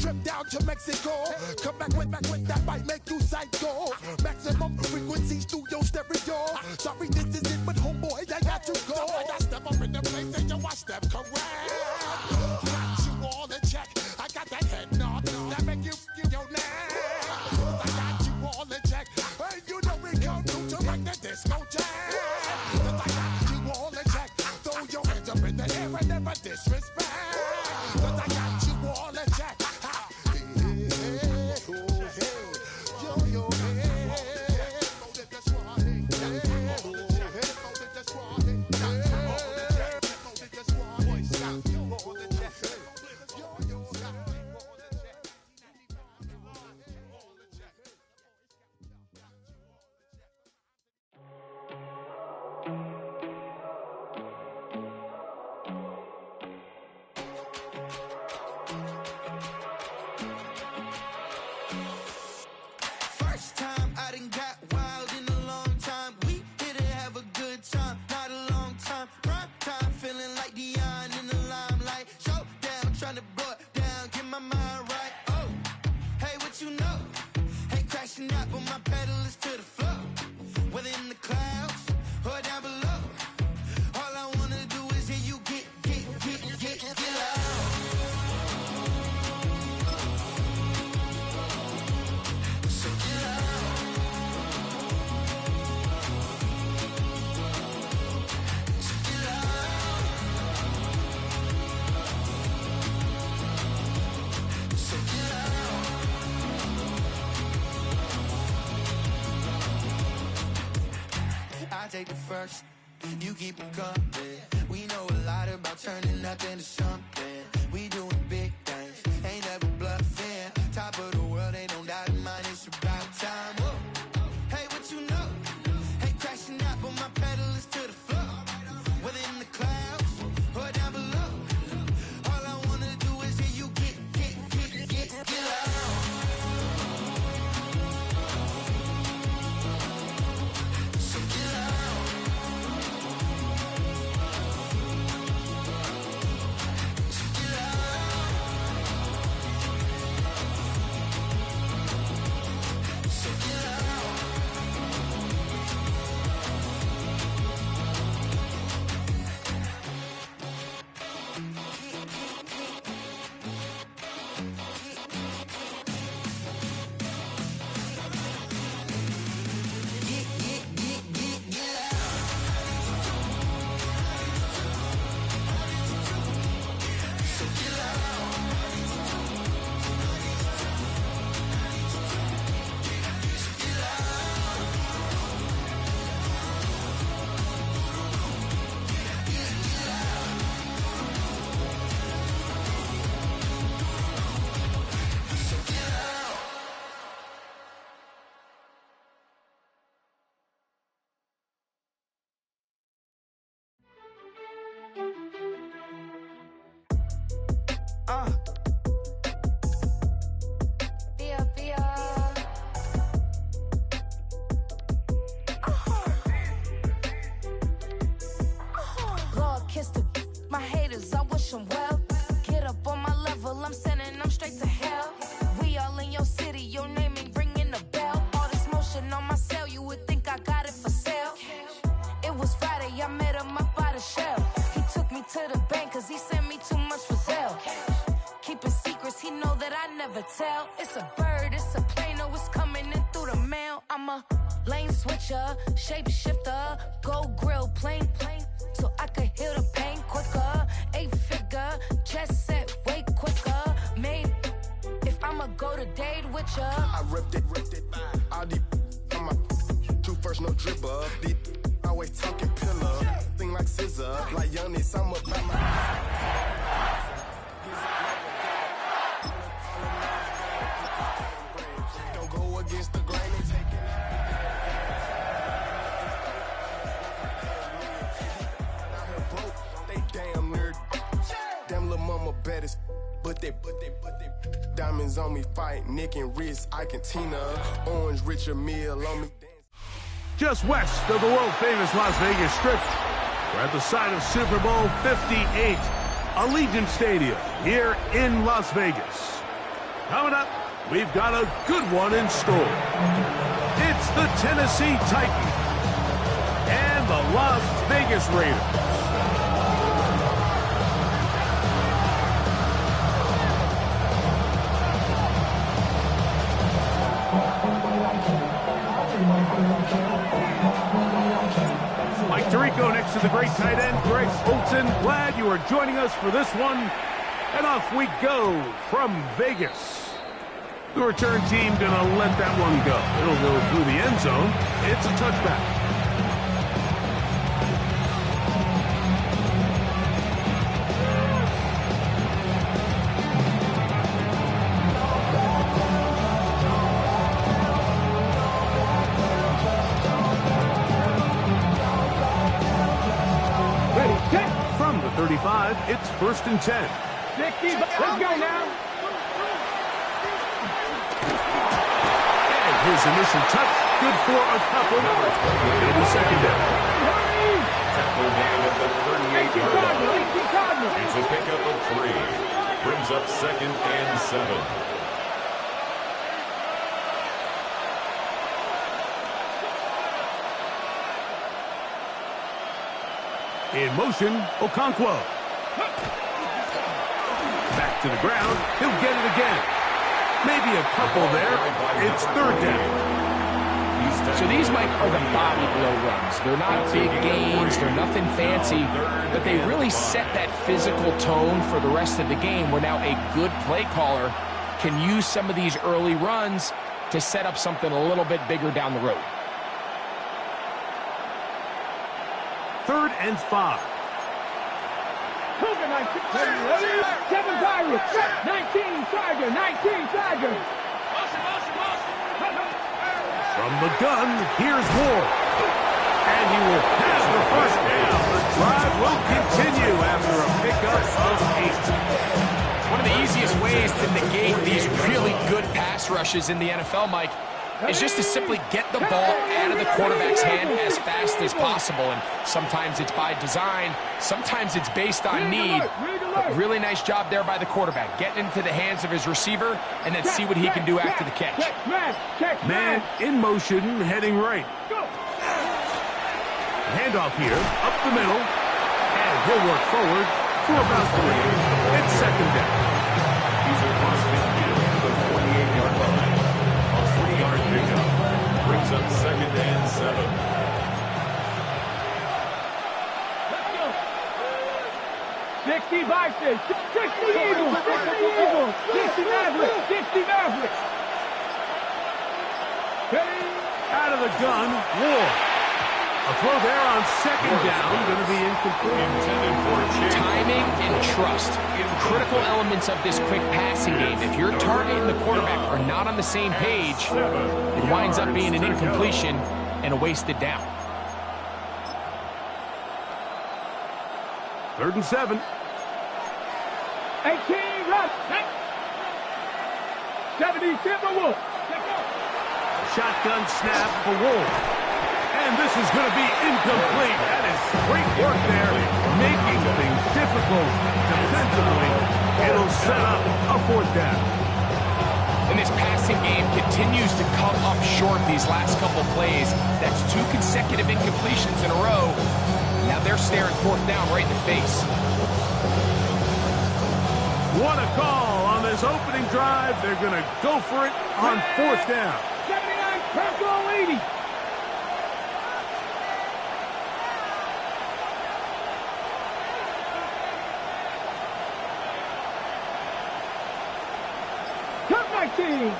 Trip down to Mexico. Come back with that might make you psycho. Maximum frequencies through your stereo. Sorry, this is it, but homeboy, I got to go. I step up in the place and you watch them correct. Got you all in check. I got that head nod that make you feel your neck. I got you all in check. Hey, you know we come through to make the disco jack. I got you all in check. Throw your hands up in the air and never disrespect. Cause I got you all in check. Take the first, you keep them coming. We know a lot about turning nothing to something. We doing big things, ain't never bluffing. Top of the world, ain't no doubt in mind, it's about time. Whoa. Hey, what you know? Hey, crashing out, but my pedal is to the floor. Whether in the clouds or down below. All I wanna do is hear you get loud. So get loud. Lord, kiss my haters, I wish them well. Get up on my level, I'm sending them straight to hell. We all in your city, your name ain't ringing a bell. All this motion on my cell, you would think I got it for sale. It was Friday, I met him up by the shell. He took me to the bank, cause he sent me too much for sale. Keeping secrets, he know that I never tell. It's a bird, it's a plane, oh, it's coming in through the mail. I'm a lane switcher, shape shifter, go grill, plain, so I could heal the pain quicker. 8-figure, chest set way quicker. Maybe if I'ma go to date with ya. I ripped it, all deep on my two first, no dribble. Deep, always talking pillar, thing like scissor, like youngest, I'm up by my. Don't go against the grain and take it. Out here broke, they damn nerd. Damn little mama bet is. But they diamonds on me, fight Nick and wrist, I can Tina. Orange Richard Mill on me. Just west of the world-famous Las Vegas Strip, we're at the site of Super Bowl 58, Allegiant Stadium here in Las Vegas. Coming up, we've got a good one in store. It's the Tennessee Titans and the Las Vegas Raiders. Mike Tirico next to the great tight end, Greg Olsen. Glad you are joining us for this one. And off we go from Vegas. The return team gonna let that one go. It'll go through the end zone. It's a touchback. From the 35, it's 1st and 10. 60, let's go now. And his initial touch, good for a couple. It'll be 2nd down. Tackle down at the 38-yard line. It's a pickup of 3. Brings up 2nd and 7. In motion, Okonkwo. Back to the ground. He'll get it again. Maybe a couple there. It's 3rd down. So these, Mike, are the body blow runs. They're not big gains. They're nothing fancy. But they really set that physical tone for the rest of the game where now a good play caller can use some of these early runs to set up something a little bit bigger down the road. 3rd and 5. 7 Pirates, 19 Charger, 19 Charger. From the gun, here's Ward. And he will pass the 1st down. The drive will continue after a pickup of 8. One of the easiest ways to negate these really good pass rushes in the NFL, Mike, is just to simply get the ball out of the quarterback's hand as fast as possible. And sometimes it's by design, sometimes it's based on need. But really nice job there by the quarterback, getting into the hands of his receiver and then see what he can do after the catch. Man in motion, heading right. Handoff here, up the middle, and he'll work forward for about 3. It's 2nd down. He's across midfield to the 48-yard line. A 3-yard pickup. Brings up 2nd and 7. Let's go. 60 Vikings, 60 Eagles, 60 Eagles, 60 Mavericks, 60 Mavericks. Out of the gun, Ward. A throw there on 2nd down, going to be incomplete. Intended for a chance. Timing and trust, critical elements of this quick passing game. If your target and the quarterback are not on the same page, it winds up being an incompletion and a wasted down. 3rd and 7. 18 rush. 70 Timberwolves. Shotgun snap for Ward. And this is going to be incomplete. That is great work there, making things difficult defensively. It'll set up a 4th down. And this passing game continues to come up short these last couple plays. That's 2 consecutive incompletions in a row. Now they're staring 4th down right in the face. What a call on this opening drive. They're going to go for it on 4th down. 79 Purple 80.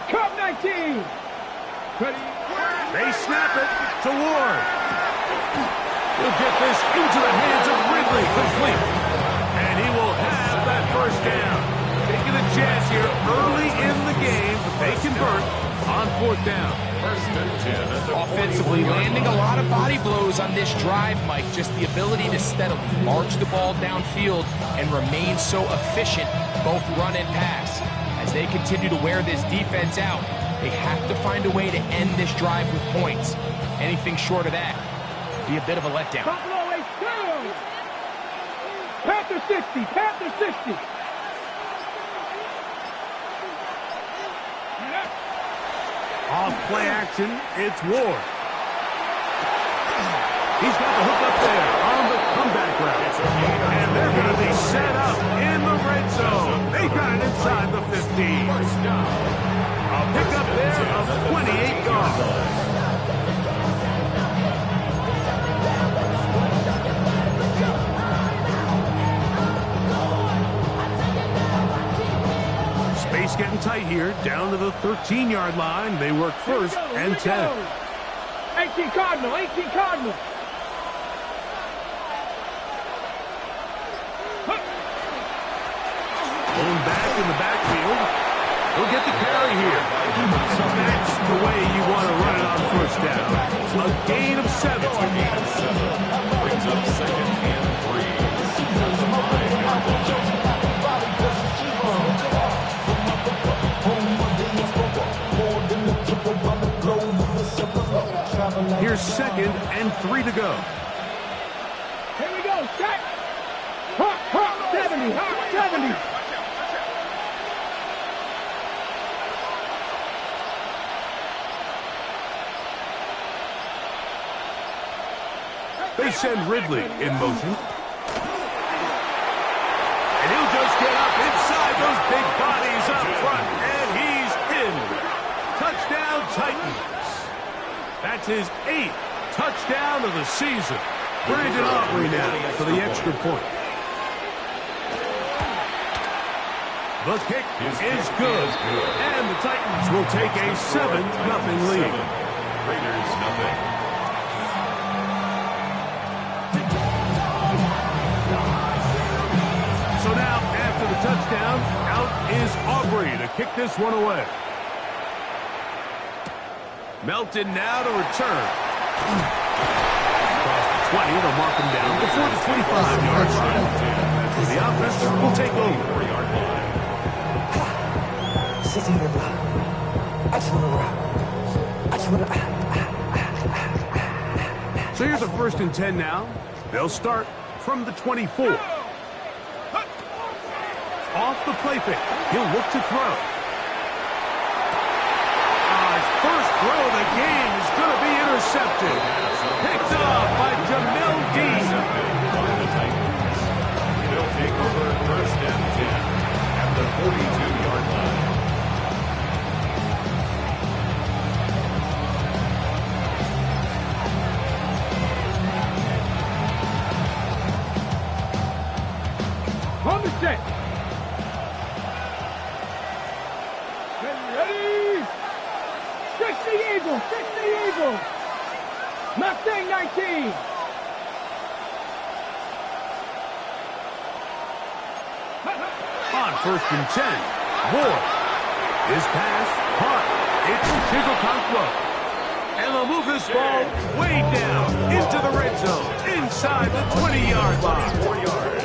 Cup 19. Ready. They snap it to Ward. He'll get this into the hands of Ridley, complete. And he will have that 1st down. Taking a chance here early in the game, but they convert on 4th down. 1st and 10 at the Offensively, landing a lot of body blows on this drive, Mike. Just the ability to steadily march the ball downfield and remain so efficient, both run and pass. As they continue to wear this defense out, they have to find a way to end this drive with points. Anything short of that be a bit of a letdown. Buffalo 8 Panther 60. Panther 60. play action. It's Ward. He's got the hook up there on the comeback route. And they're going to be set up in the red zone. They got it inside the 15. A pickup there of 28 yards. Space getting tight here, down to the 13-yard line. They work first and 10. 18 Cardinal, 18 Cardinal. Going back in the backfield. He'll get the carry here. That's the way you want to run it on first down. A gain of 7. Brings up second and 3. Here's second and 3 to go. Here we go, check. 70, 70. They send Ridley in motion. And he'll just get up inside those big bodies up front. And he's in. Touchdown, Titans. That's his 8th touchdown of the season. Brandon Aubrey now for the extra point. The kick is good. And the Titans will take a 7-0 lead. Raiders nothing. So now, after the touchdown, out is Aubrey to kick this one away. Melton now to return. Across the 20, they'll mark him down before the 25-yard line. The offense will take over. So here's a 1st and 10 now. They'll start from the 24. Off the play fake. He'll look to throw. His first throw of the game is going to be intercepted. Picked off by Jamel Dean. They'll take over 1st and 10 at the 42-yard line. On the set. Ready? Fix the Eagle, fix the Eagle. Mustang 19. On 1st and 10, Ward. His pass, caught. It's Chigokonkwo. And they'll move this ball way down into the red zone, inside the 20-yard line. 4 yards.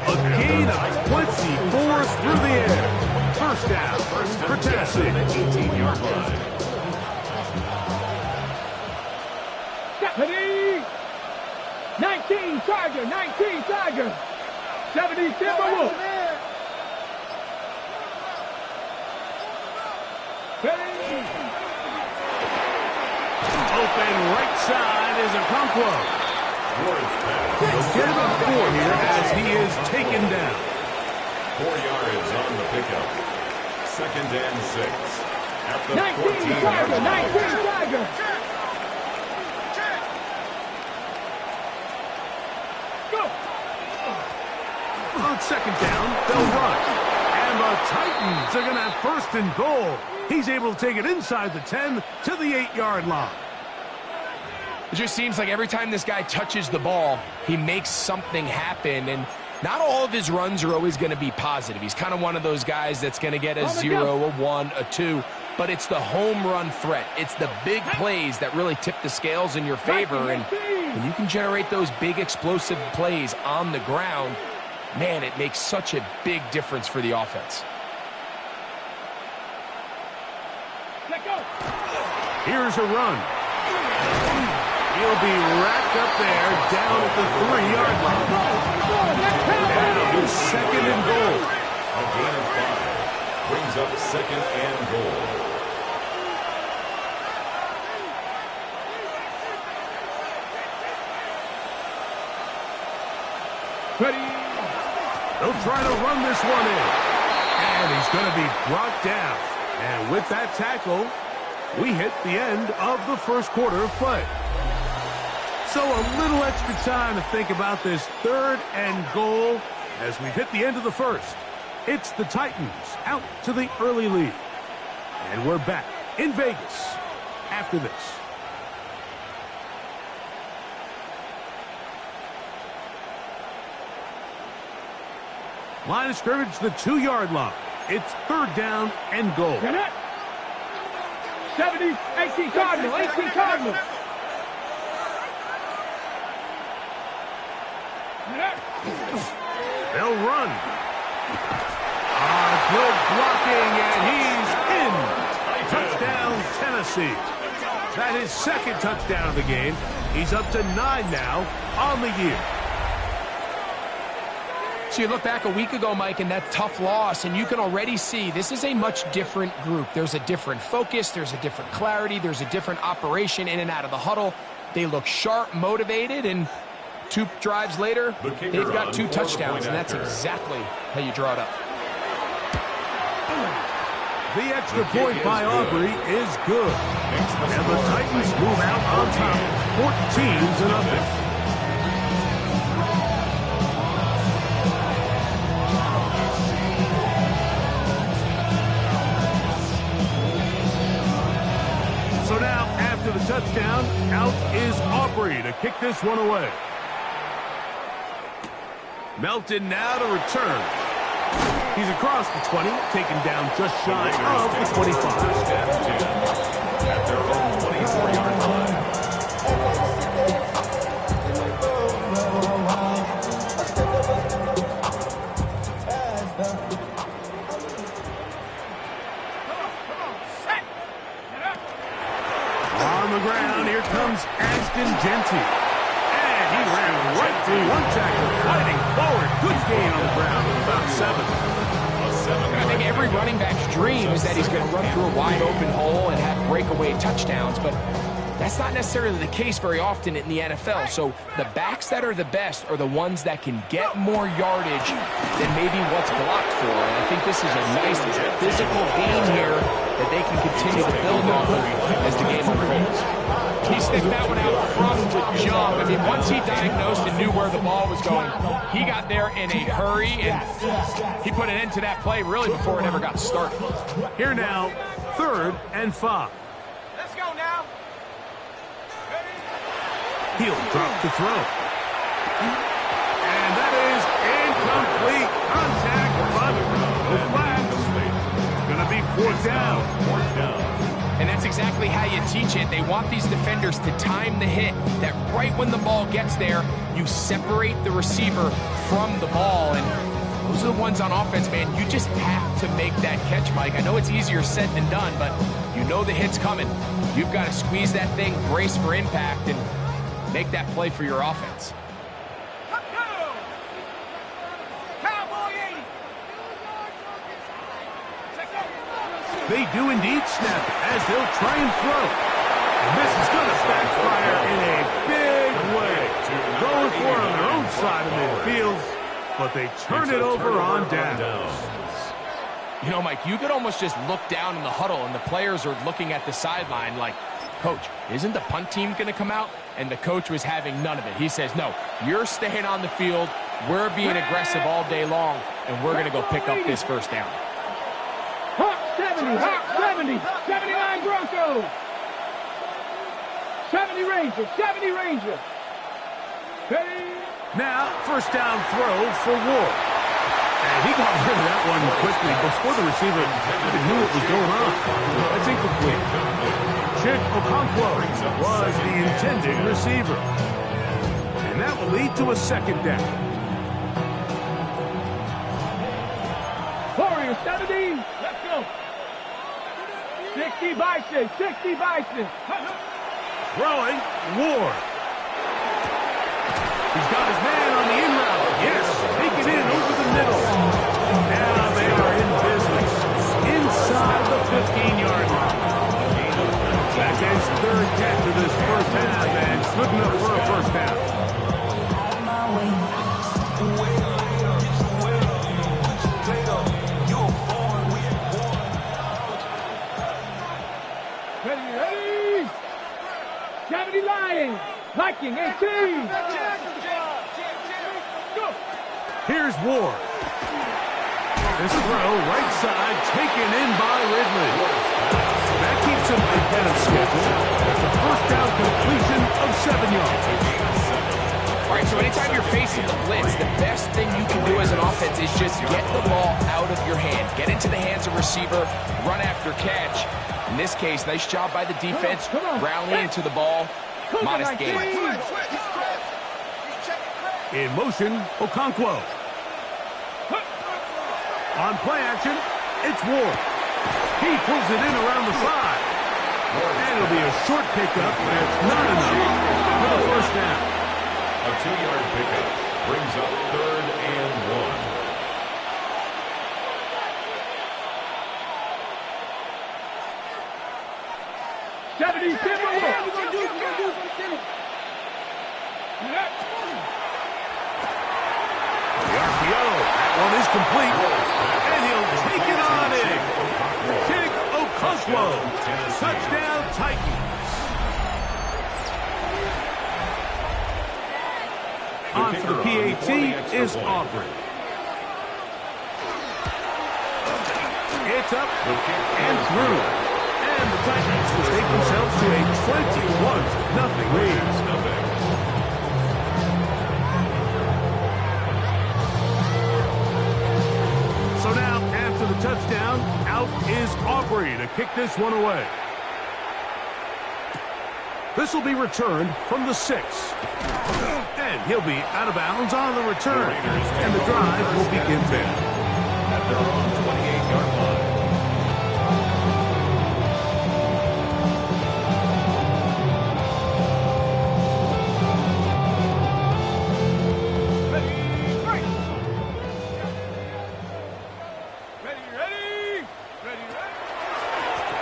A gain of 24 through the air. First down for Tennessee. 18-yard line. Deputy! 19 Tiger, 19 Tiger. 70 Timberwolf. Open right side is Okonkwo. He'll get about 4 here as he is taken down. 4 yards on the pickup. 2nd and 6 at the 19 14-yard Tiger, line. 19 Tiger. Go. On 2nd down, they'll run. And the Titans are going to have 1st and goal. He's able to take it inside the 10 to the 8-yard line. It just seems like every time this guy touches the ball, he makes something happen, and not all of his runs are always going to be positive. He's kind of one of those guys that's going to get a 0, a 1, a 2, but it's the home run threat. It's the big plays that really tip the scales in your favor, and when you can generate those big explosive plays on the ground, man, it makes such a big difference for the offense. Here's a run. He'll be racked up there down at the 3-yard line. Now 2nd and goal. A gain of 5 brings up 2nd and goal. Ready. They'll try to run this one in. And he's going to be brought down. And with that tackle, we hit the end of the first quarter of play. So a little extra time to think about this 3rd and goal as we've hit the end of the first. It's the Titans out to the early lead. And we're back in Vegas after this. Line of scrimmage, the 2-yard line. It's 3rd down and goal. 70, 18 Cardinal, 18 Cardinal. They'll run. Good blocking, and he's in. Touchdown, Tennessee. That is 2nd touchdown of the game. He's up to 9 now on the year. So you look back a week ago, Mike, and that tough loss, and you can already see this is a much different group. There's a different focus. There's a different clarity. There's a different operation in and out of the huddle. They look sharp, motivated, and 2 drives later, they've got 2 touchdowns, and that's exactly how you draw it up. The extra point by Aubrey is good. And the Titans move out on top, 14-0. So now, after the touchdown, out is Aubrey to kick this one away. Melton now to return. He's across the 20, taken down just shy of the 25. At their own 24-yard line. On the ground, here comes Ashton Genty. And he ran right through one tackle, fighting forward. Good gain on the ground, about 7. I think every running back's dream is that he's going to run through a wide open hole and have breakaway touchdowns, but that's not necessarily the case very often in the NFL. So the backs that are the best are the ones that can get more yardage than maybe what's blocked for. And I think this is a nice physical game here that they can continue to build off of as the game unfolds. He sniffed that one out from the jump. I mean, once he diagnosed and knew where the ball was going, he got there in a hurry, and he put an end to that play really before it ever got started. Here now, 3rd and 5. Let's go now. He'll drop to throw. And that is incomplete contact, but the flags. It's going to be 4th down. 4th down. And that's exactly how you teach it. They want these defenders to time the hit, that right when the ball gets there, you separate the receiver from the ball. And those are the ones on offense, man. You just have to make that catch, Mike. I know it's easier said than done, but you know the hit's coming. You've got to squeeze that thing, brace for impact, and make that play for your offense. They do indeed snap it as they'll try and throw. And this is going to backfire in a big way. Going for it on their own side of midfield, but they turn it over on downs. You know, Mike, you could almost just look down in the huddle, and the players are looking at the sideline like, Coach, isn't the punt team going to come out? And the coach was having none of it. He says, no, you're staying on the field. We're being aggressive all day long, and we're going to go pick up this 1st down. Hawk 70, Hawk 70, 79 Broncos. 70 Rangers, 70 Rangers. Ready? Now, 1st down throw for Ward. And he got rid of that one quickly before the receiver even knew what was going on. That's incomplete. Chick Okonkwo was the intended receiver. And that will lead to a 2nd down. Warriors 70. Let's go. 60 Bison, 60 Bison. Throwing, Ward. He's got his man on the in route. Yes, take it in over the middle. Now they are in business inside the 15-yard line. That ends 3rd catch of this 1st half, and good enough for a 1st down. Here's Ward. This throw, right side, taken in by Ridley. That keeps him ahead of schedule. It's a first down completion of 7 yards. All right, so anytime you're facing the blitz, the best thing you can do as an offense is just get the ball out of your hand. Get into the hands of receiver, run after catch. In this case, nice job by the defense, rallying to the ball. Modest gain. In motion, Okonkwo. On play action, it's Ward. He pulls it in around the side. And it'll be a short pickup, but it's not enough for the first down. A 2-yard pickup brings up 3rd and 1. 70, The RPO, that one is complete, and he'll take it on in. Kick Okonkwo, touchdown Titans. On for the PAT is Aubrey. It's up and through, and the Titans will take themselves to a 21-0 lead. So now, after the touchdown, out is Aubrey to kick this one away. This will be returned from the 6. And he'll be out of bounds on the return. And the drive will begin there. At their own 28-yard line.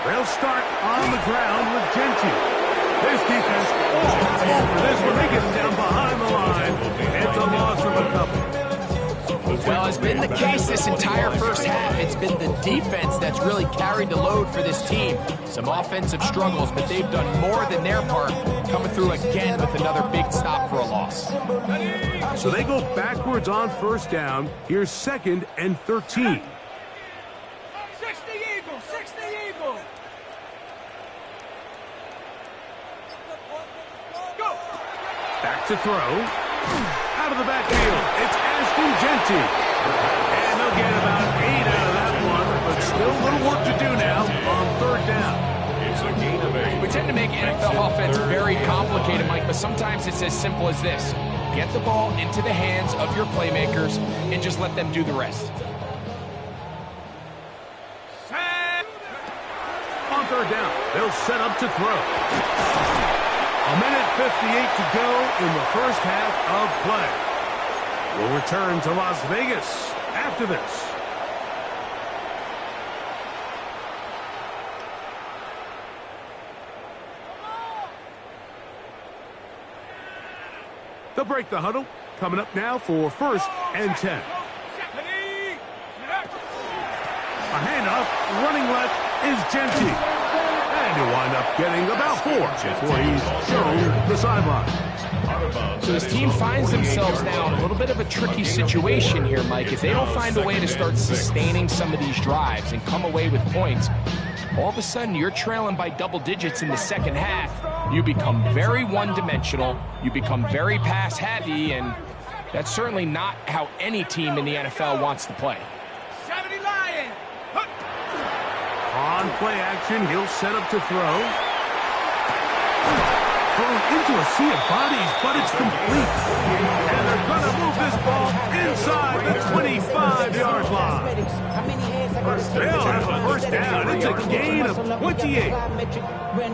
They'll start on the ground with Genty. This defense all over this one. They get him down behind the line. It's a loss of a couple. Well, it's been the case this entire first half. It's been the defense that's really carried the load for this team. Some offensive struggles, but they've done more than their part, coming through again with another big stop for a loss. So they go backwards on first down. Here's 2nd and 13. 60 Eagles, 60 Eagles. Back to throw. Out of the backfield, it's Ashton Genty. And they'll get about 8 out of that one, but still a little work to do now on 3rd down. It's a gain of 8. We tend to make NFL offense very complicated, Mike, but sometimes it's as simple as this. Get the ball into the hands of your playmakers and just let them do the rest. On 3rd down, they'll set up to throw. 1:58 to go in the first half of play. We'll return to Las Vegas after this. They'll break the huddle. Coming up now for 1st and 10. A handoff, running left is Genty. And he'll wind up getting about 4 before he's shown the sideline. So this team finds themselves now in a little bit of a tricky situation here, Mike. If they don't find a way to start sustaining some of these drives and come away with points, all of a sudden you're trailing by double digits in the second half. You become very one-dimensional, you become very pass-heavy, and that's certainly not how any team in the NFL wants to play. 70 Lions. On play action, he'll set up to throw. Thrown into a sea of bodies, but it's complete. And they're going to move this ball inside the 25-yard line. They'll have a first down. It's a gain of 28.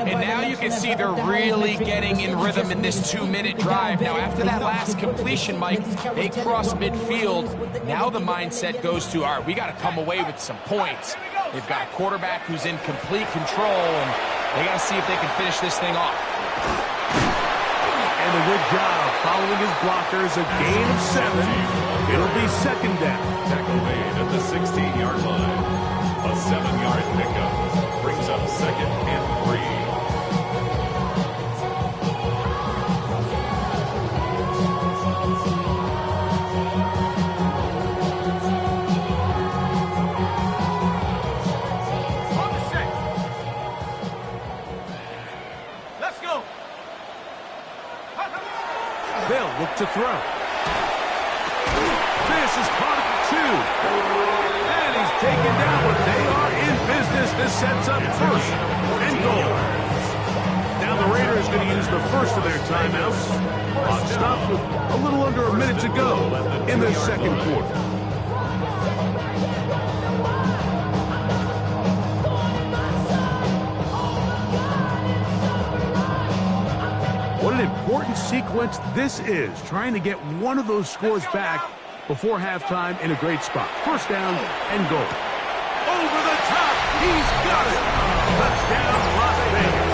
And now you can see they're really getting in rhythm in this 2-minute drive. Now, after that last completion, Mike, they cross midfield. Now the mindset goes to, all right, we got to come away with some points. They've got a quarterback who's in complete control, and they got to see if they can finish this thing off. And a good job following his blockers, a gain of 7. It'll be 2nd down. Tackle made at the 16-yard line. A 7-yard pickup brings up 2nd and 3. throw. This is caught at the 2. And he's taken down, but they are in business. This sets up first and goal. Now the Raiders going to use the first of their timeouts. Clock stops with a little under a minute to go in the second quarter. What an important sequence this is, trying to get one of those scores back before halftime in a great spot. First down and goal. Over the top, he's got it. Touchdown, Las Vegas.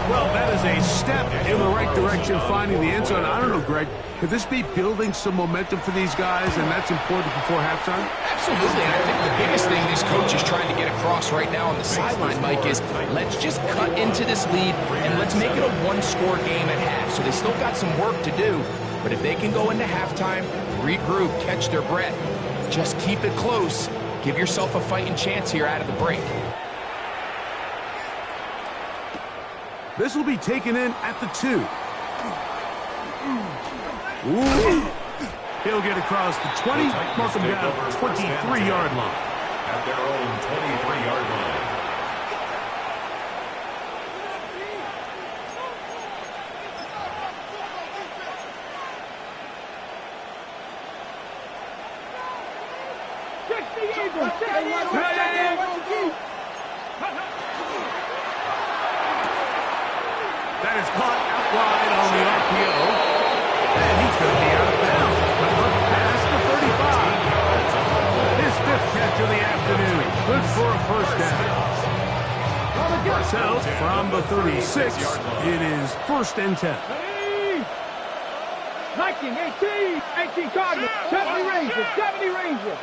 Well, that is a step in the right direction, finding the end zone. I don't know, Greg, could this be building some momentum for these guys, and that's important before halftime? Absolutely, and I think the biggest thing this coach is trying to get across right now on the sideline, Mike, is let's just cut into this lead, and let's make it a one-score game at half. So they still got some work to do, but if they can go into halftime, regroup, catch their breath, just keep it close, give yourself a fighting chance here out of the break. This will be taken in at the 2. Ooh. He'll get across the 20, mark him down 23-yard line. At their own 23-yard line. That is caught out wide on the RPO. And he's going to be out of bounds. But up past the 35. His 5th catch of the afternoon. Good for a first down. So, from the 36, it is 1st and 10. 19, 18 Cardinals, 70 Rangers, 70 Rangers.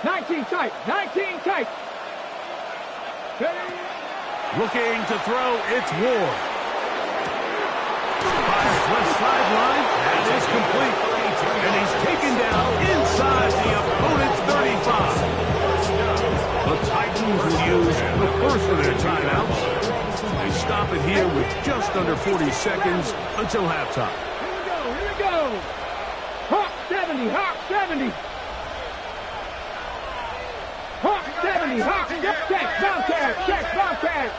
19 tight, 19 tight. Looking to throw, it's Ward. Fires left sideline, that is complete. And he's taken down inside the opponent's 35. The Titans will use the first of their timeouts. They stop it here with just under 40 seconds until halftime. Here we go. Hawk 70, Hawk 70. Hawk 70, Hawk, check, Bobcat.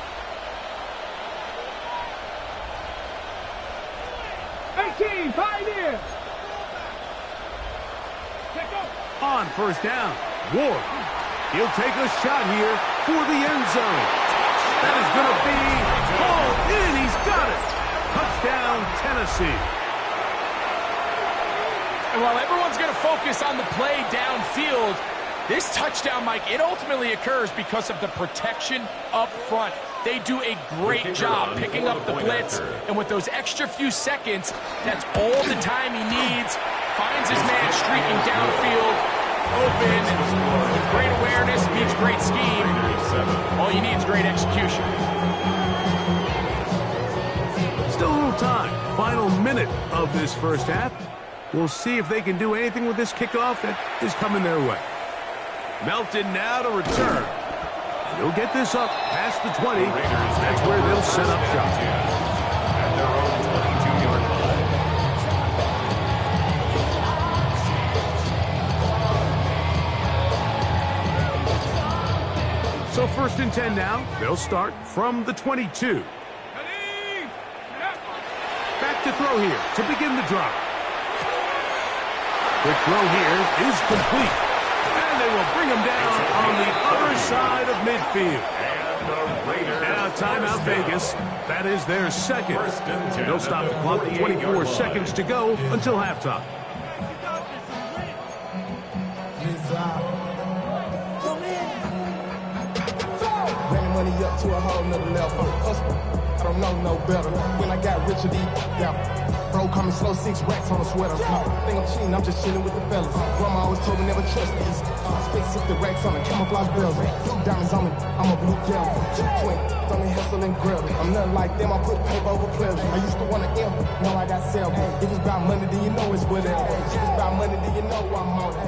18, Pioneer. On first down, Ward. He'll take a shot here for the end zone. That is going to be hauled in. He's got it. Touchdown, Tennessee. And while everyone's going to focus on the play downfield, this touchdown, Mike, it ultimately occurs because of the protection up front. They do a great job picking up the blitz, and with those extra few seconds, that's all the time he needs. Finds his man streaking downfield, open, with great awareness, meets great scheme. All you need is great execution. Still a little time. Final minute of this first half. We'll see if they can do anything with this kickoff that is coming their way. Melton now to return. And he'll get this up past the 20. That's where they'll set up shop. At their own 22-yard line. So 1st and 10 now. They'll start from the 22. Back to throw here to begin the drive. Quick throw here is complete. And they will bring him down on the other side of midfield. Now timeout Vegas. That is their second. They'll stop the clock with 24 seconds to go until halftime. Running money up to a whole nother level. I don't know no better. When I got rich of these, bro, call me slow 6 racks on a sweater. Think I'm cheating, I'm just chilling with the fellas. Grandma always told me never trust these. Spent 60 racks on a camouflage bells. Blue diamonds on me, I'm a blue devil. Twin, on me hustle and grill. I'm nothing like them, I put paper over pleasure. I used to want to M, now I got self. If it's about money, then you know it's whatever. If it's about money, then you know I'm on it.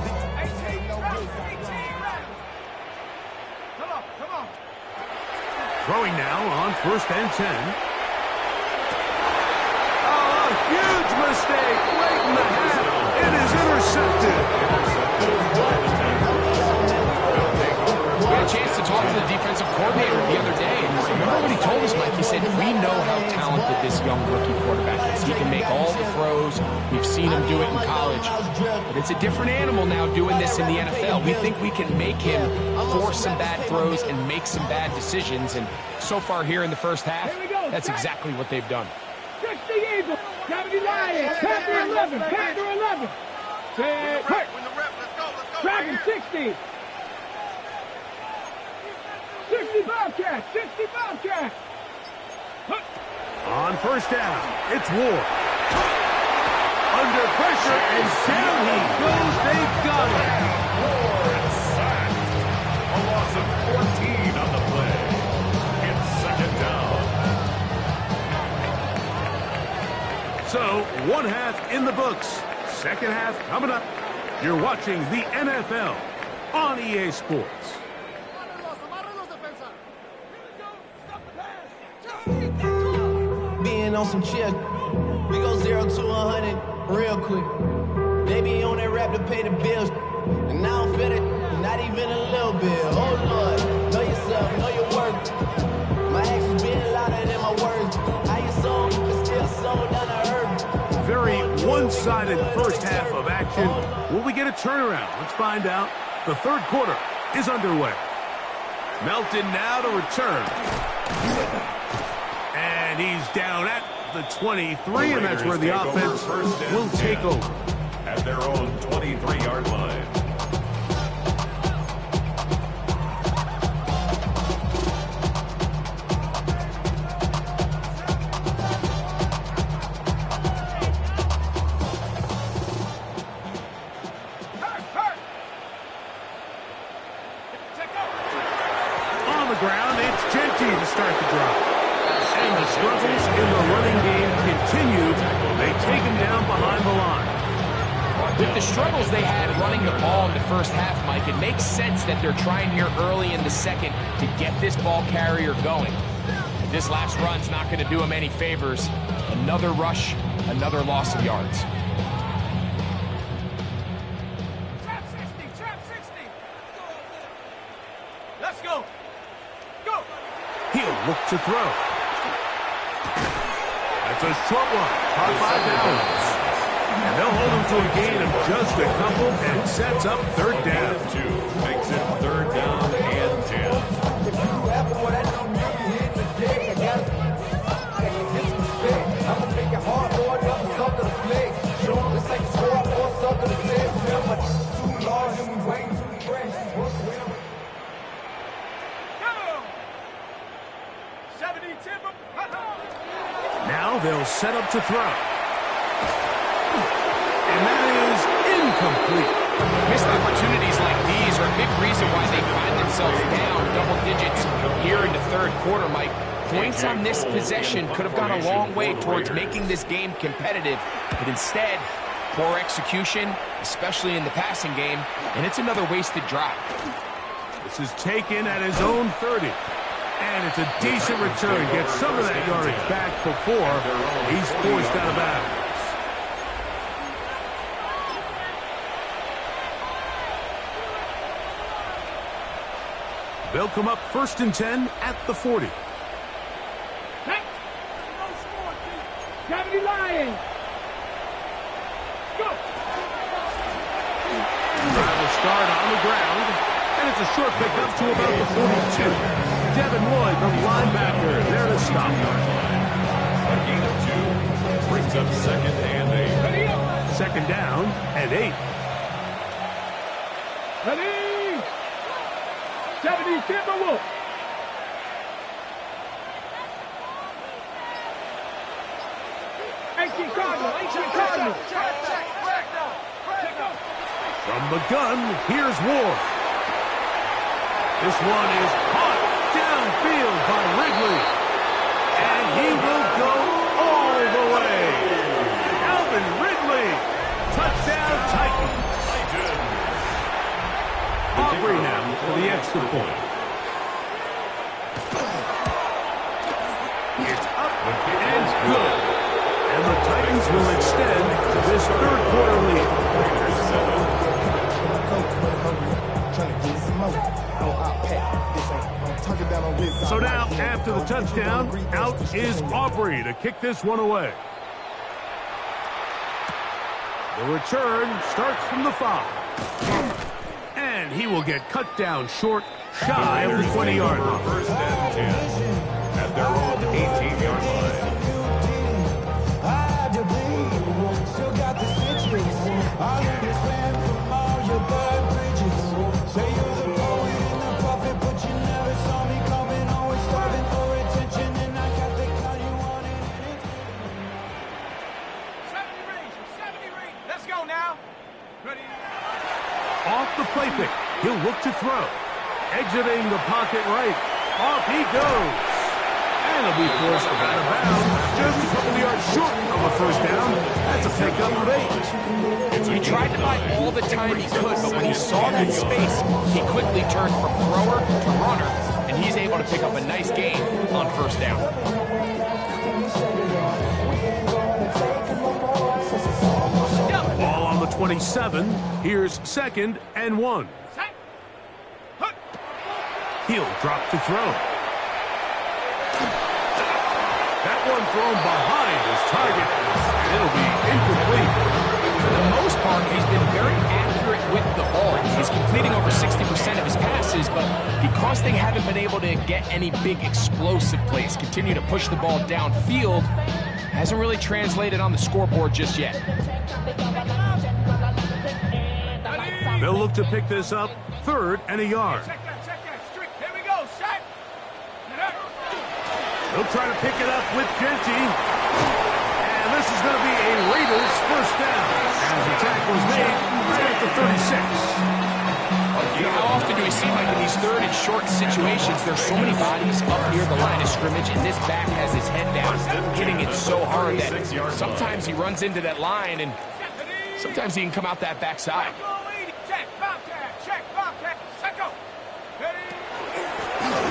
Throwing now on 1st and 10. Intercepted. We had a chance to talk to the defensive coordinator the other day, and remember what he told us, Mike? He said, we know how talented this young rookie quarterback is. He can make all the throws. We've seen him do it in college. But it's a different animal now doing this in the NFL. We think we can make him force some bad throws and make some bad decisions. And so far here in the first half, that's exactly what they've done. 60 Eagle, 70 Lions, Panther 11, Panther 11. Hurt. Dragon 60. 60 Bobcat, 60 Bobcat. On first down, it's Ward. Under pressure, and down he goes. They've got it. Ward sacked. A loss of 14 on the play. It's second down. So, one half in the books. Second half coming up. You're watching the NFL on EA Sports. Being on some chill, we go 0 to 100 real quick. They be on that rap to pay the bills, and I don't feel it, not even a little bit. Oh Lord, know yourself, know your worth. My actions being louder than my words. How you sold, but still sold down to earth. Very one-sided first half of action. Will we get a turnaround? Let's find out. The third quarter is underway. Melton now to return. And he's down at the 23, and that's where the offense will take over. At their own 23-yard line. On the ground, it's Genty to start the drive. And the struggles in the running game continue. They take him down behind the line. With the struggles they had running the ball in the first half, Mike, it makes sense that they're trying here early in the second to get this ball carrier going. This last run's not going to do him any favors. Another rush, another loss of yards. Trap 60. Let's go. Go. He'll look to throw. That's a short one, caught by Downs. And they'll hold him to a gain of just a couple and sets up third down. Makes it third down and 10. Now they'll set up to throw. And that is incomplete. Missed opportunities like these are a big reason why they find themselves down double digits here in the third quarter, Mike. Points on this possession could have gone a long way towards making this game competitive, but instead, poor execution, especially in the passing game, and it's another wasted drive. This is taken at his own 30. And it's a decent return. Gets some of that yardage back before he's forced out of bounds. They'll come up first and 10 at the 40. Hey. 70 Lions. Go. Drive will start on the ground. And it's a short pickup to about the 42. Devin Lloyd, the linebacker, there to stop him. A gain of 2 brings up second and 8. Second down and 8. Ready. 70 Timberwolves. Cardinal. From the gun, here's Ward. This one is caught downfield by Ridley. And he will go all the way. Alvin Ridley. Touchdown Titans. Aubrey now for the extra point. It's up and good. And the Titans will extend this third quarter lead. So now, after the touchdown, out is Aubrey to kick this one away. The return starts from the 5. And he will get cut down short, shy of the 20-yard line. First and 10 at their own 18-yard line. Off the play fake, he'll look to throw. Exiting the pocket right. Off he goes. And he'll be forced out of bounds. Just a couple of yards short of a first down. That's a pickup of 8. He tried to buy all the time he could, but when he saw that space, he quickly turned from thrower to runner, and he's able to pick up a nice gain on first down. Ball on the 27. Here's 2nd and 1. He'll drop to throw. That one thrown behind his target, and it'll be incomplete. For the most part, he's been very accurate with the ball. He's completing over 60% of his passes, but because they haven't been able to get any big explosive plays, continue to push the ball downfield, hasn't really translated on the scoreboard just yet. They'll look to pick this up, 3rd and a yard. They'll try to pick it up with Genty. And this is going to be a Raiderz first down as the tackle is made right at the 36. How often do we see, Mike, in these 3rd and short situations, there's so many bodies up near the line of scrimmage, and this back has his head down, hitting it so hard that sometimes he runs into that line, and sometimes he can come out that backside.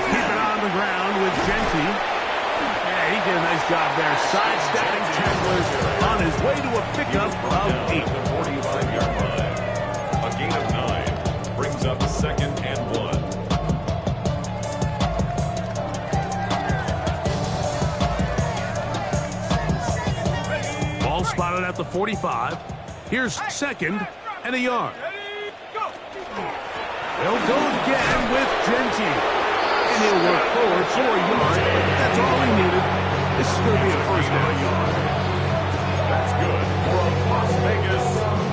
Keep it on the ground with Genty. He did a nice job there, sidestepping tacklers on his way to a pickup of 8. The 45-yard line. A gain of 9 brings up 2nd and 1. Ball spotted at the 45. Here's 2nd and a yard. They'll go again with Genty. And he'll work forward for a yard. That's all he needed. This is going to be a first down. That's good for a Las Vegas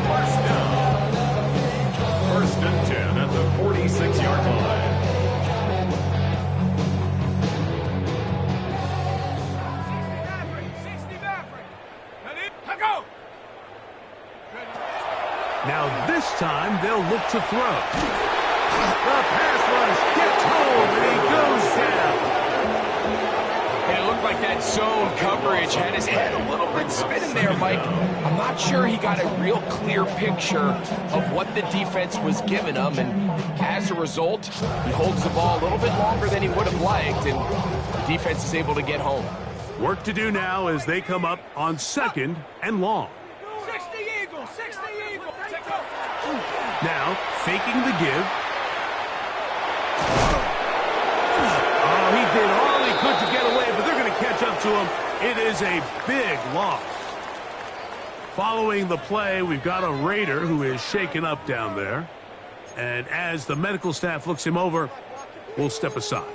first down. 1st and 10 at the 46-yard line. Now this time they'll look to throw. The pass rush gets home and he goes down. And it looked like that zone coverage had his head a little bit spinning there, Mike. I'm not sure he got a real clear picture of what the defense was giving him, and as a result, he holds the ball a little bit longer than he would have liked, and the defense is able to get home. Work to do now as they come up on 2nd and long. 60 Eagles, 60 Eagles. Now, faking the give. Oh, he did all he could to get away, but they're going to catch up to him. It is a big loss. Following the play, we've got a Raider who is shaken up down there. And as the medical staff looks him over, we'll step aside.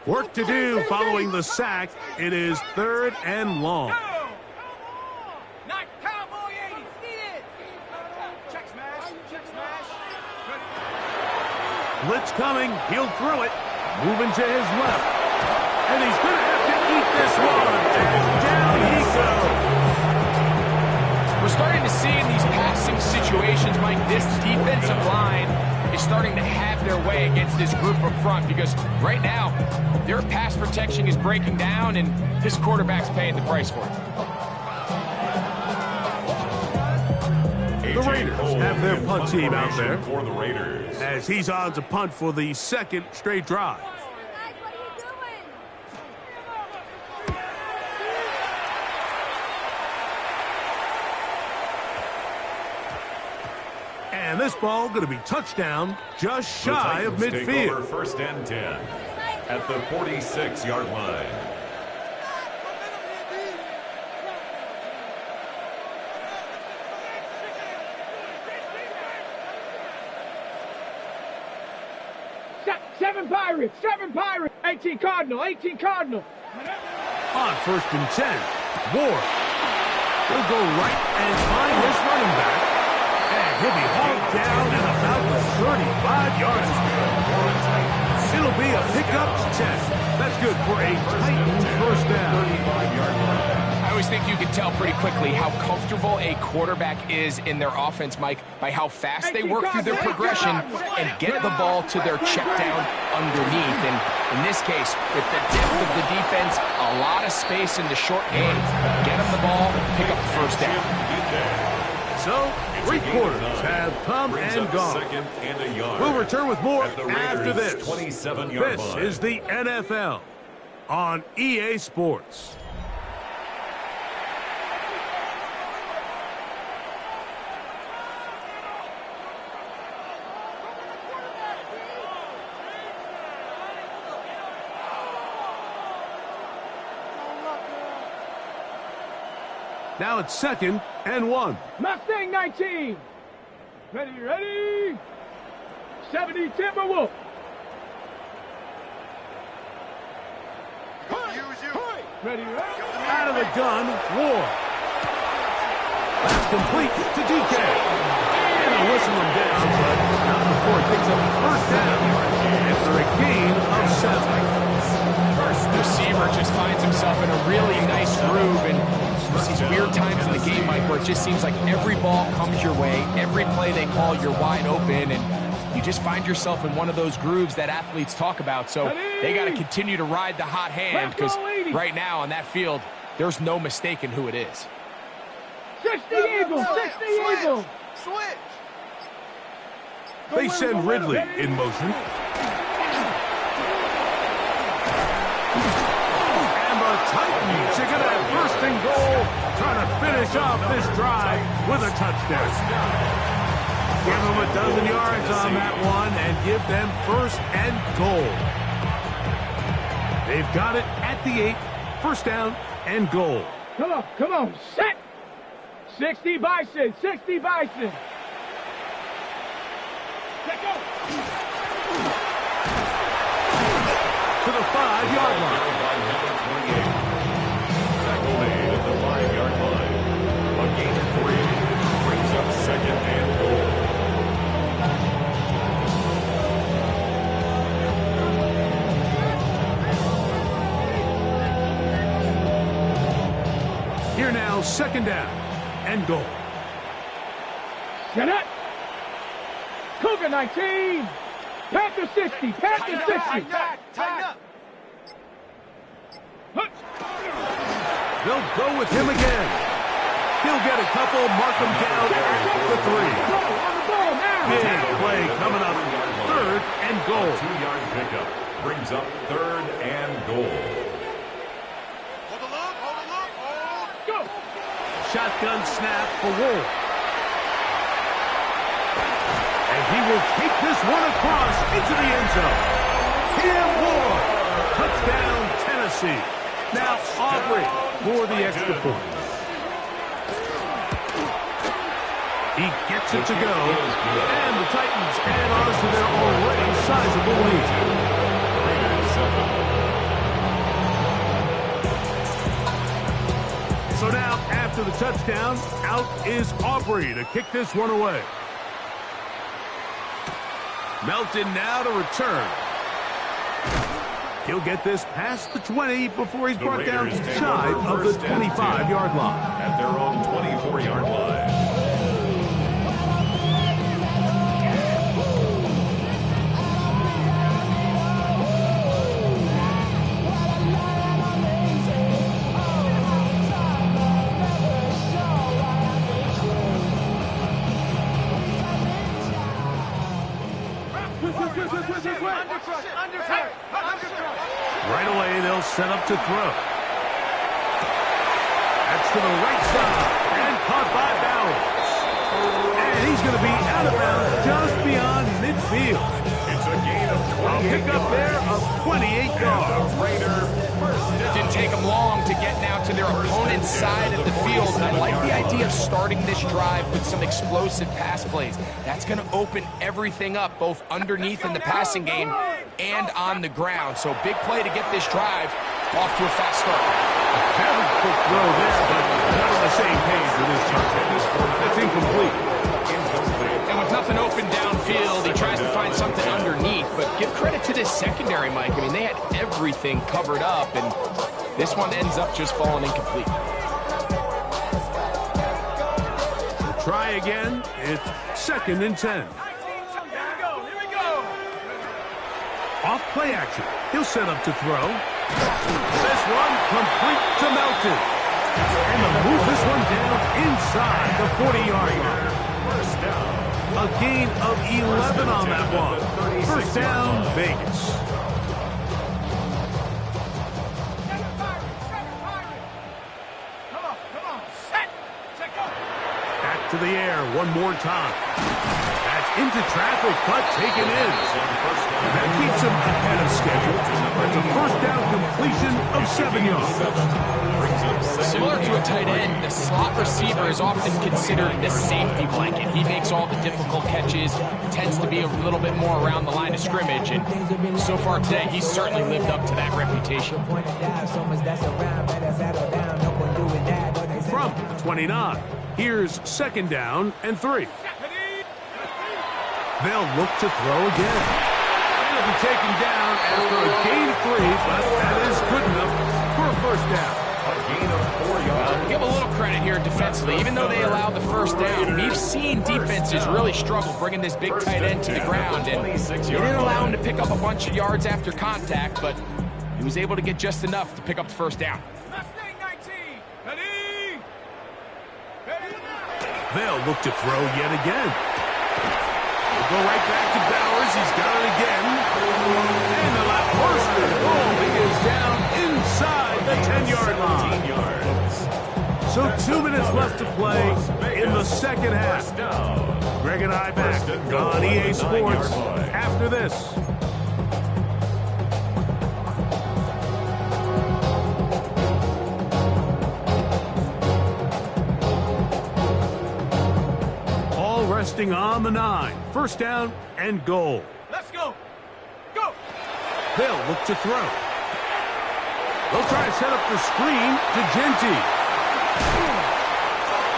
Work to do following the sack. It is 3rd and long. Blitz coming. He'll throw it. Moving to his left. And he's going to have to eat this one. And down he goes. We're starting to see in these passing situations, Mike, this defensive line is starting to have their way against this group up front, because right now, their pass protection is breaking down, and this quarterback's paying the price for it. The Raiders have their punt team out there for the Raiders, as he's on to punt for the second straight drive. And this ball going to be touchdown just shy of midfield. First and 10 at the 46-yard line. Seven Pirates, 18 Cardinal. On first and 10, Ward. He'll go right and find his running back. And he'll be hauled down at about the 35-yard line. It'll be a pickup 10. That's good for a Titans first down. 35-yard line. I always think you can tell pretty quickly how comfortable a quarterback is in their offense, Mike, by how fast they work through their progression and get the ball to their check down underneath. And in this case, with the depth of the defense, a lot of space in the short game, get them the ball, pick up the first down. So, 3 quarters have come and gone. We'll return with more after this. This is the NFL on EA Sports. Now it's 2nd and 1. Mustang 19. Ready. 70 Timberwolf. Ready. Out of the gun, Ward. That's complete to DK. And they'll whistle him down, but not before he picks up the first down after a gain of 7. Receiver just finds himself in a really nice groove, and there's these weird times in the game, Mike, where it just seems like every ball comes your way, every play they call, you're wide open, and you just find yourself in one of those grooves that athletes talk about. So they got to continue to ride the hot hand, because right now on that field, there's no mistaking who it is. 60 Eagles. Switch. They send Ridley in motion. Titans are going to have first and goal, trying to finish off this drive with a touchdown. Give them a dozen yards on that one and give them first and goal. They've got it at the 8, first down and goal. Come on, set. 60 Bison. Let go. To the 5-yard line. Tackle made at the 5-yard line. A gain of 3 brings up 2nd and goal. Here now, 2nd down and goal. Set it. Cougar 19. Panther 60. Tighten up. They'll go with him again. He'll get a couple, mark him down at the 3. Big play coming up. 3rd and goal. 2-yard pickup brings up 3rd and goal. Go. Shotgun snap for Ward. And he will take this one across into the end zone. Cam Ward. Touchdown, Tennessee. Now Aubrey for the extra point. He gets it to go. And the Titans add on to their already sizable lead. So now, after the touchdown, out is Aubrey to kick this one away. Melton now to return. He'll get this past the 20 before he's brought down shy of the 25-yard line. At their own 24-yard line. Right away, they'll set up to throw. That's to the right side, and caught by Bowers. And he's going to be out of bounds just beyond midfield. It's a gain of 28 I'll pick up there of 28 yards. Didn't take them long to get now to their opponent's side of the field. I like the idea of starting this drive with some explosive pass plays. That's going to open everything up, both underneath in the passing game and on the ground. So big play to get this drive off to a fast start. Very quick throw there, but not on the same page with his target. That's incomplete. And with nothing open downfield, he tries to find something underneath. But give credit to this secondary, Mike. I mean, they had everything covered up, and this one ends up just falling incomplete. We'll try again. It's 2nd and 10. Off play action. He'll set up to throw. This one complete to Melton. And they'll move this one down inside the 40-yard line. First down. A gain of 11 on that one. First down, Vegas. Back to the air one more time. That's into traffic, but taken in. That keeps him ahead of schedule. That's a first down completion of 7 yards. Similar to a tight end, the slot receiver is often considered the safety blanket. He makes all the difficult catches, tends to be a little bit more around the line of scrimmage, and so far today, he's certainly lived up to that reputation. From 29, here's 2nd down and 3. They'll look to throw again. He'll be taken down after a gain of 3, but that is good enough for a first down. A gain of 4 yards. Give a little credit here defensively. Even though they allowed the first down, we've seen defenses really struggle bringing this big tight end to the ground, and they didn't allow him to pick up a bunch of yards after contact, but he was able to get just enough to pick up the first down. They'll look to throw yet again. We'll go right back to Bowers. He's got it again. And the left first and goal. He is down inside the 10-yard line. So 2 minutes left to play in the second half. Greg and I back on EA Sports after this. Resting on the 9. First down and goal. Let's go. Go. They'll look to throw. They'll try to set up the screen to Genty.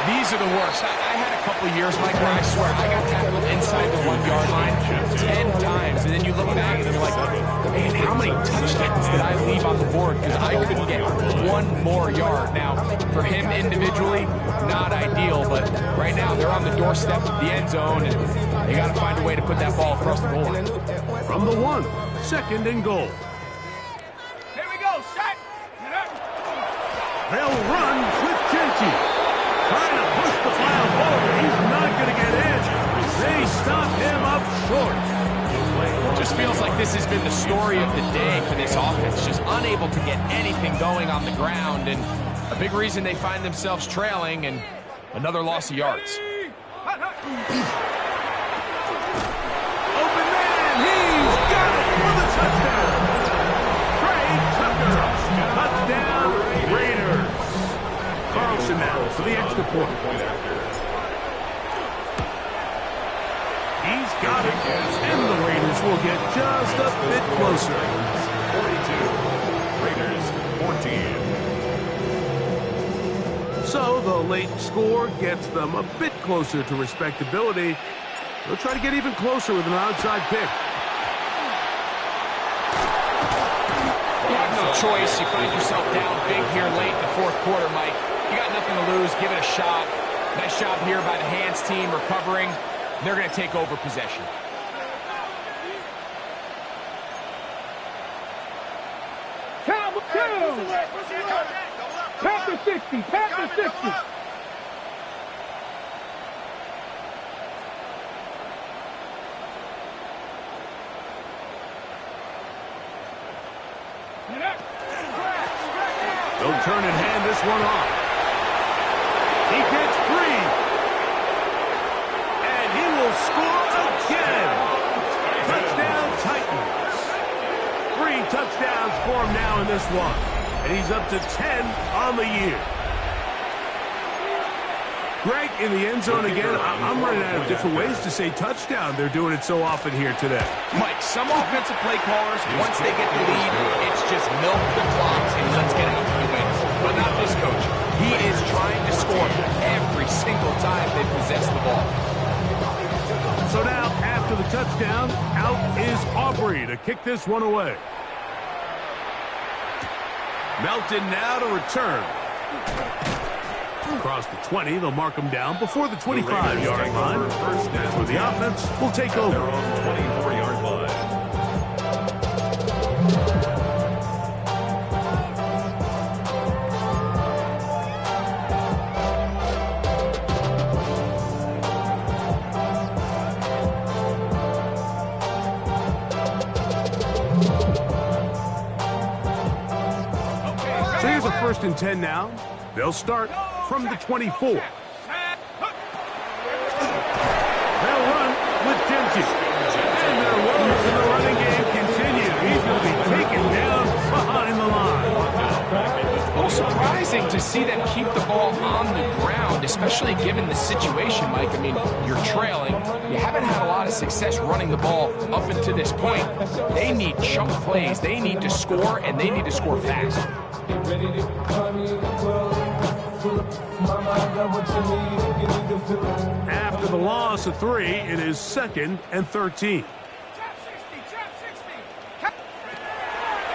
These are the worst. I had a couple of years, Mike, where I swear I got tackled inside the 1-yard line 10 times, and then you look back and you're like, man, how many touchdowns did I leave on the board because I couldn't get one more yard? Now, for him individually, not ideal, but right now they're on the doorstep of the end zone, and they got to find a way to put that ball across the goal line. From the 1, 2nd and goal. Here we go, set. They'll run with Genty. Trying to push the file forward. He's not going to get in. They stop him up short. Just feels like this has been the story of the day for this offense. Just unable to get anything going on the ground, and a big reason they find themselves trailing, and another loss of yards. Open man. He's got it for the touchdown. Trey Tucker. Touchdown, Raiders. Carlson now for the extra point. He's got it, and the Raiders will get just a bit closer. 42, Raiders 14. So the late score gets them a bit closer to respectability. They'll try to get even closer with an outside pick. You have no choice. You find yourself down big here late in the fourth quarter, Mike. You got nothing to lose. Give it a shot. Nice job here by the hands team recovering. They're going to take over possession. Count 2. Panther 60. Panther 60. They'll turn and hand this one off. He gets free. And he will score again. Touchdown, Titans. 3 touchdowns for him now in this one. And he's up to 10 on the year. Greg, in the end zone again, I'm running out of different ways to say touchdown. They're doing it so often here today. Mike, some offensive play callers, once they get the lead, it's just milk the clock and let's get out the win. But not this coach. He is trying to score every single time they possess the ball. So now, after the touchdown, out is Aubrey to kick this one away. Melton now to return. Across the 20, they'll mark him down before the 25-yard line. That's where the offense will take over. They're on the 24-yard line. So here's a 1st and 10 now. They'll start from the 24. They'll run with Dempsey. And their woes in the running game continue. He's going to be taken down behind the line. A little surprising to see them keep the ball on the ground, especially given the situation, Mike. I mean, you're trailing. You haven't had a lot of success running the ball up until this point. They need chunk plays. They need to score, and they need to score fast. After the loss of 3, it is 2nd and 13.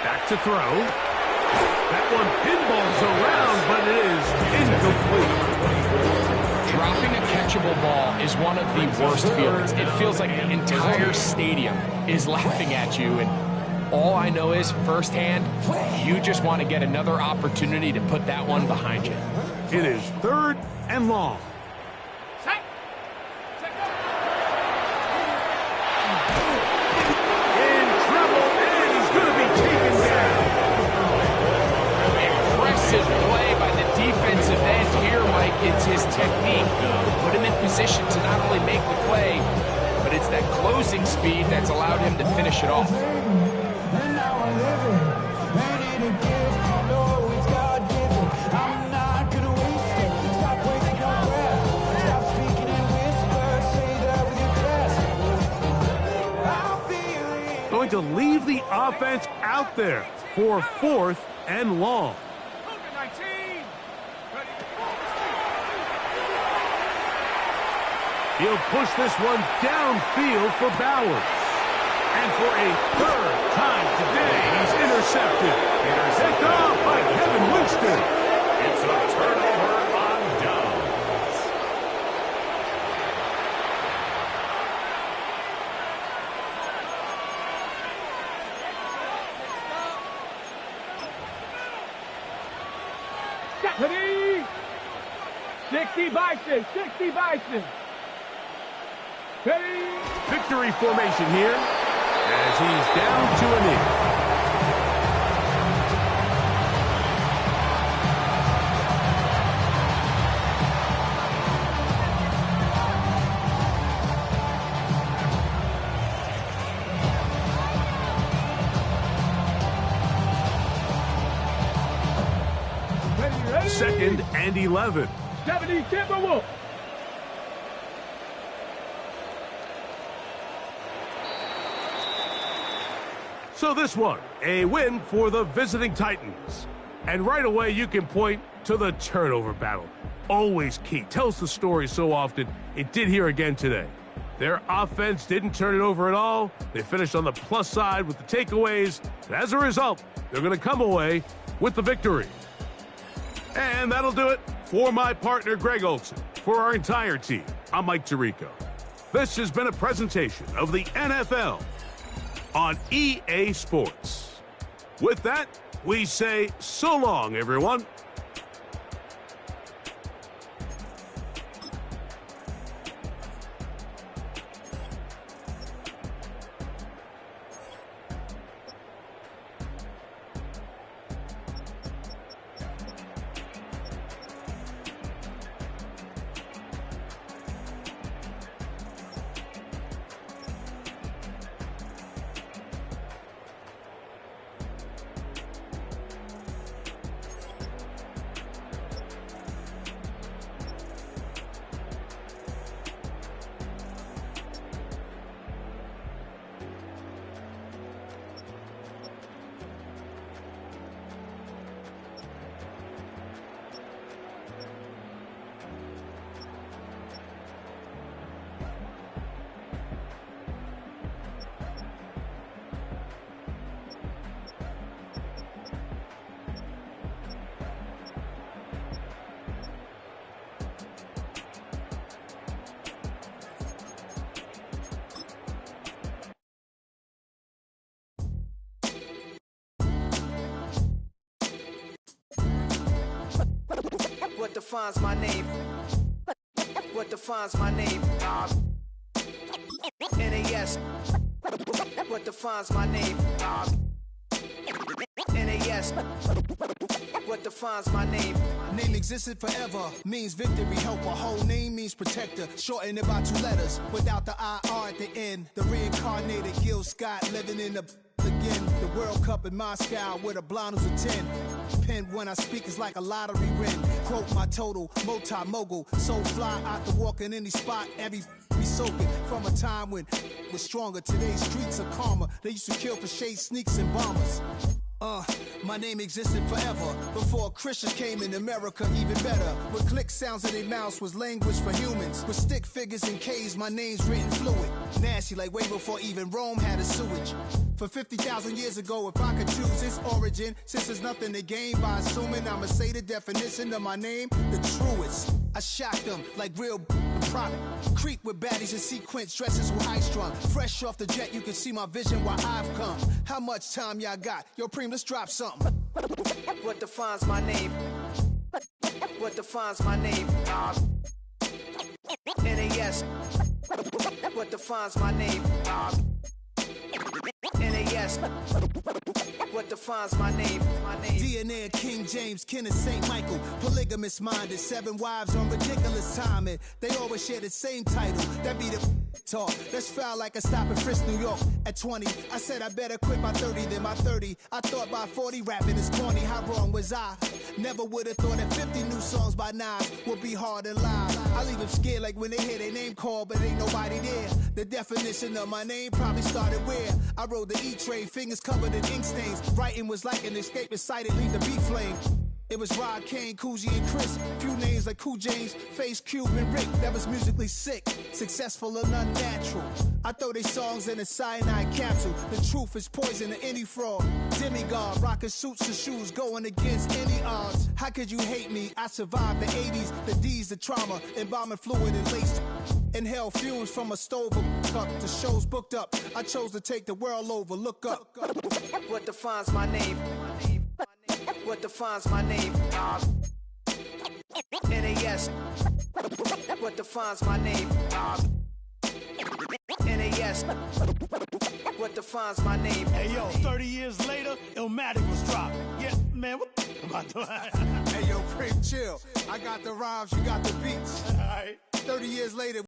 Back to throw. That one pinballs around, but it is incomplete. Dropping a catchable ball is one of the worst feelings. It feels like the entire stadium is laughing at you, and all I know is firsthand, you just want to get another opportunity to put that one behind you. It is 3rd and long. In trouble, and he's going to be taken down. Impressive play by the defensive end here, Mike. It's his technique to put him in position to not only make the play, but it's that closing speed that's allowed him to finish it off. Going to leave the offense out there for 4th and long. He'll push this one downfield for Bowers. And for a 3rd time today, he's intercepted. Picked off by Kevin Winston. It's a turnover on downs. Ready? 60 Bison, 60 Bison. Ready? Victory formation here as he's down to a knee. Ready? 2nd and 11. 70 Timberwolves. So this one, a win for the visiting Titans. And right away, you can point to the turnover battle. Always key. Tells the story so often. It did here again today. Their offense didn't turn it over at all. They finished on the plus side with the takeaways. And as a result, they're going to come away with the victory. And that'll do it for my partner, Greg Olson. For our entire team, I'm Mike Tirico. This has been a presentation of the NFL on EA Sports. With that, we say so long, everyone. defines my name? What defines my name? NAS. What defines my name? NAS. What defines my name? Name existed forever, means victory, helper. Whole name means protector, shortened it by 2 letters, without the IR at the end. The reincarnated Gil Scott, living in the again. The World Cup in Moscow, with a blind who's a 10. Pen when I speak is like a lottery win. Quote my total, multi-mogul, so fly out to walk in any spot, every be soaking from a time when was stronger. Today's streets are calmer. They used to kill for shade sneaks and bombers. My name existed forever before Christians came in America, even better. With click sounds in their mouths was language for humans. With stick figures and K's, my name's written fluid. Nasty like way before even Rome had a sewage. For 50,000 years ago, if I could choose its origin, since there's nothing to gain by assuming, I'ma say the definition of my name, the truest. I shocked them like real product. Creep with baddies in sequence, dresses with high strung. Fresh off the jet, you can see my vision while I've come. How much time y'all got? Yo, Preem, let's drop something. What defines my name? What defines my name? NAS. What defines my name? NAS. What defines my name? DNA of King James, kin of St. Michael. Polygamous minded, 7 wives on ridiculous timing. They always share the same title. That be the talk. That's foul like a stop in Frisk, New York. At 20, I said I better quit by 30 than my 30. I thought by 40 rapping is corny. How wrong was I? Never would have thought that 50 new songs by Nas would be hard and live. I leave them scared like when they hear their name called, but ain't nobody there. The definition of my name probably started where I rode the E-train, fingers covered in ink stains. Writing was like an escape inside it, leave the beat flame. It was Rod, Kane, Coogee, and Chris. Few names like Cool James, Face, Cube, and Rick. That was musically sick, successful and unnatural. I throw they songs in a cyanide capsule. The truth is poison to any fraud. Demigod, rocking suits and shoes, going against any odds. How could you hate me? I survived the 80s, the D's, the trauma, embalming fluid and laced. Inhale fumes from a stove up. The show's booked up. I chose to take the world over. Look up. What defines my name? What defines my name? NAS. What defines my name? NAS. What defines my name? Hey yo, 30 years later, Illmatic was dropped. Yeah, man, what am I doing? Hey yo, Preem, chill. I got the rhymes, you got the beats. All right. 30 years later.